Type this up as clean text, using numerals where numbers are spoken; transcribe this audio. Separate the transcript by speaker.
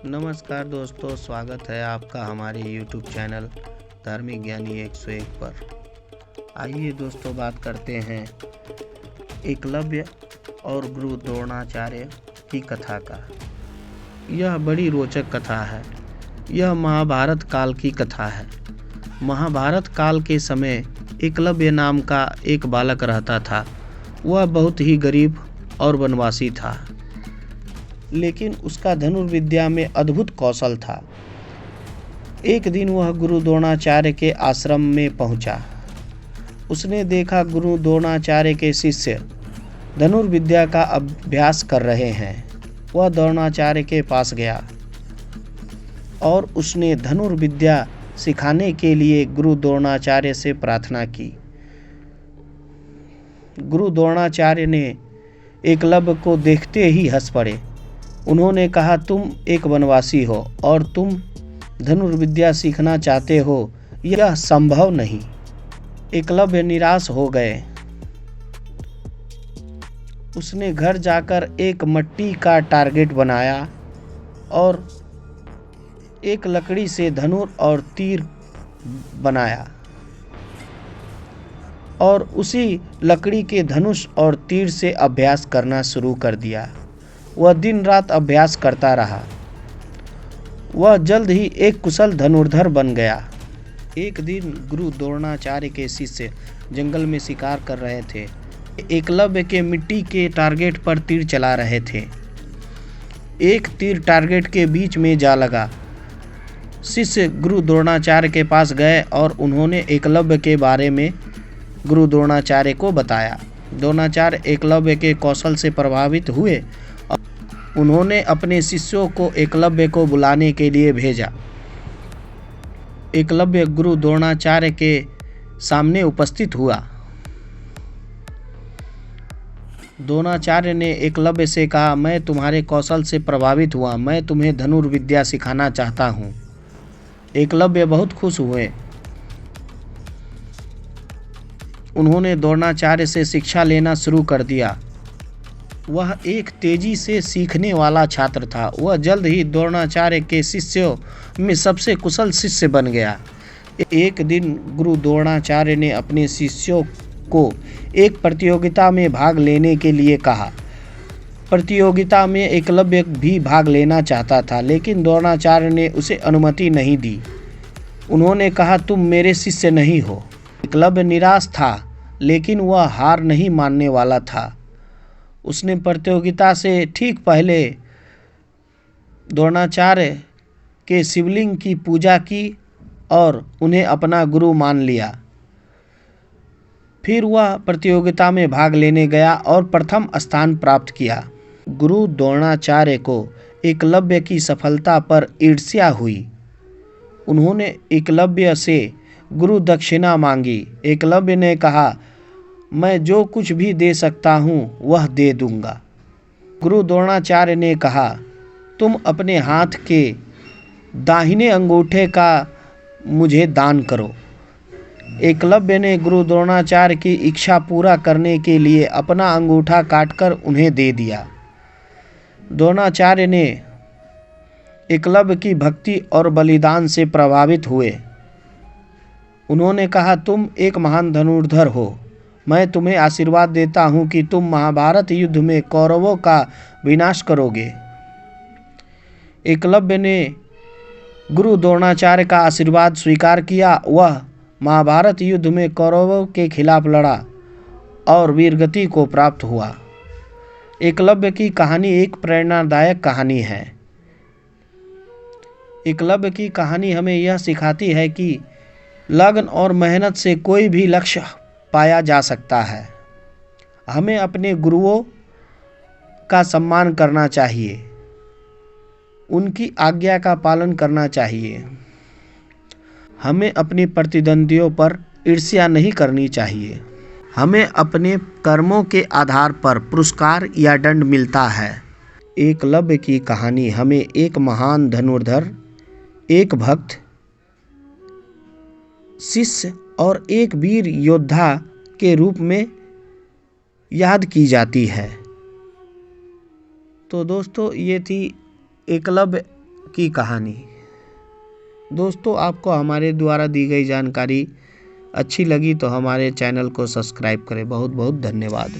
Speaker 1: नमस्कार दोस्तों, स्वागत है आपका हमारे YouTube चैनल धार्मिक ज्ञानी 101 पर। आइए दोस्तों, बात करते हैं एकलव्य और गुरु द्रोणाचार्य की कथा का। यह बड़ी रोचक कथा है। यह महाभारत काल की कथा है। महाभारत काल के समय एकलव्य नाम का एक बालक रहता था। वह बहुत ही गरीब और वनवासी था, लेकिन उसका धनुर्विद्या में अद्भुत कौशल था। एक दिन वह गुरु द्रोणाचार्य के आश्रम में पहुंचा। उसने देखा गुरु द्रोणाचार्य के शिष्य धनुर्विद्या का अभ्यास कर रहे हैं। वह द्रोणाचार्य के पास गया और उसने धनुर्विद्या सिखाने के लिए गुरु द्रोणाचार्य से प्रार्थना की। गुरु द्रोणाचार्य ने एकलव्य को देखते ही हंस पड़े। उन्होंने कहा, तुम एक वनवासी हो और तुम धनुर्विद्या सीखना चाहते हो, यह संभव नहीं। एकलव्य निराश हो गए। उसने घर जाकर एक मिट्टी का टारगेट बनाया और एक लकड़ी से धनुर और तीर बनाया और उसी लकड़ी के धनुष और तीर से अभ्यास करना शुरू कर दिया। वह दिन रात अभ्यास करता रहा। वह जल्द ही एक कुशल धनुर्धर बन गया। एक दिन गुरु द्रोणाचार्य के शिष्य जंगल में शिकार कर रहे थे। एकलव्य के मिट्टी के टारगेट पर तीर चला रहे थे। एक तीर टारगेट के बीच में जा लगा। शिष्य गुरु द्रोणाचार्य के पास गए और उन्होंने एकलव्य के बारे में गुरु द्रोणाचार्य को बताया। द्रोणाचार्य एकलव्य के कौशल से प्रभावित हुए। उन्होंने अपने शिष्यों को एकलव्य को बुलाने के लिए भेजा। एकलव्य गुरु द्रोणाचार्य के सामने उपस्थित हुआ। द्रोणाचार्य ने एकलव्य से कहा, मैं तुम्हारे कौशल से प्रभावित हुआ। मैं तुम्हें धनुर्विद्या सिखाना चाहता हूँ। एकलव्य बहुत खुश हुए। उन्होंने द्रोणाचार्य से शिक्षा लेना शुरू कर दिया। वह एक तेजी से सीखने वाला छात्र था। वह जल्द ही द्रोणाचार्य के शिष्यों में सबसे कुशल शिष्य बन गया। एक दिन गुरु द्रोणाचार्य ने अपने शिष्यों को एक प्रतियोगिता में भाग लेने के लिए कहा। प्रतियोगिता में एकलव्य भी भाग लेना चाहता था, लेकिन द्रोणाचार्य ने उसे अनुमति नहीं दी। उन्होंने कहा, तुम मेरे शिष्य नहीं हो। एकलव्य निराश था, लेकिन वह हार नहीं मानने वाला था। उसने प्रतियोगिता से ठीक पहले द्रोणाचार्य के शिवलिंग की पूजा की और उन्हें अपना गुरु मान लिया। फिर वह प्रतियोगिता में भाग लेने गया और प्रथम स्थान प्राप्त किया। गुरु द्रोणाचार्य को एकलव्य की सफलता पर ईर्ष्या हुई। उन्होंने एकलव्य से गुरु दक्षिणा मांगी। एकलव्य ने कहा, मैं जो कुछ भी दे सकता हूँ वह दे दूंगा। गुरु द्रोणाचार्य ने कहा, तुम अपने हाथ के दाहिने अंगूठे का मुझे दान करो। एकलव्य ने गुरु द्रोणाचार्य की इच्छा पूरा करने के लिए अपना अंगूठा काटकर उन्हें दे दिया। द्रोणाचार्य ने एकलव्य की भक्ति और बलिदान से प्रभावित हुए। उन्होंने कहा, तुम एक महान धनुर्धर हो। मैं तुम्हें आशीर्वाद देता हूं कि तुम महाभारत युद्ध में कौरवों का विनाश करोगे। एकलव्य ने गुरु द्रोणाचार्य का आशीर्वाद स्वीकार किया। वह महाभारत युद्ध में कौरवों के खिलाफ लड़ा और वीरगति को प्राप्त हुआ। एकलव्य की कहानी एक प्रेरणादायक कहानी है। एकलव्य की कहानी हमें यह सिखाती है कि लगन और मेहनत से कोई भी लक्ष्य पाया जा सकता है। हमें अपने गुरुओं का सम्मान करना चाहिए। उनकी आज्ञा का पालन करना चाहिए। हमें अपने प्रतिद्वंदियों पर ईर्ष्या नहीं करनी चाहिए। हमें अपने कर्मों के आधार पर पुरस्कार या दंड मिलता है। एकलव्य की कहानी हमें एक महान धनुर्धर, एक भक्त शिष्य और एक वीर योद्धा के रूप में याद की जाती है। तो दोस्तों, ये थी एकलव्य की कहानी। दोस्तों, आपको हमारे द्वारा दी गई जानकारी अच्छी लगी तो हमारे चैनल को सब्सक्राइब करें। बहुत बहुत धन्यवाद।